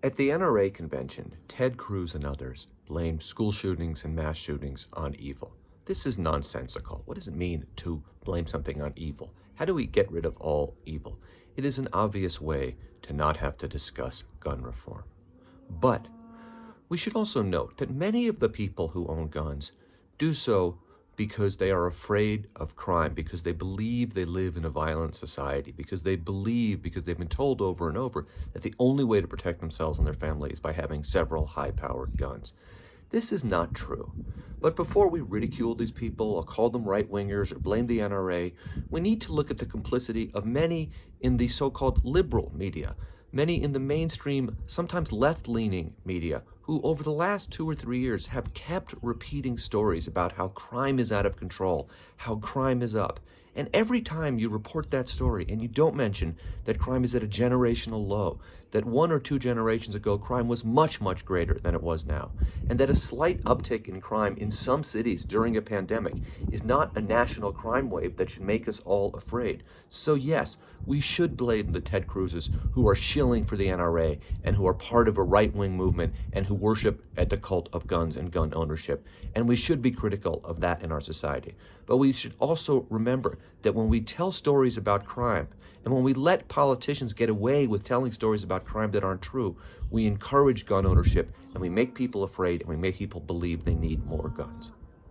At the NRA convention, Ted Cruz and others blamed school shootings and mass shootings on evil. This is nonsensical. What does it mean to blame something on evil? How do we get rid of all evil? It is an obvious way to not have to discuss gun reform. But we should also note that many of the people who own guns do so because they are afraid of crime, because they believe they live in a violent society, because they've been told over and over that the only way to protect themselves and their family is by having several high-powered guns. This is not true. But before we ridicule these people or call them right-wingers or blame the NRA, we need to look at the complicity of many in the so-called liberal media, many in the mainstream, sometimes left-leaning media, who over the last 2 or 3 years have kept repeating stories about how crime is out of control, how crime is up. And every time you report that story and you don't mention that crime is at a generational low, that 1 or 2 generations ago crime was much, much greater than it was now, and that a slight uptick in crime in some cities during a pandemic is not a national crime wave that should make us all afraid. So yes, we should blame the Ted Cruzes who are shilling for the NRA and who are part of a right-wing movement and who worship at the cult of guns and gun ownership. And we should be critical of that in our society. But we should also remember that when we tell stories about crime, and when we let politicians get away with telling stories about crime that aren't true, we encourage gun ownership, and we make people afraid, and we make people believe they need more guns.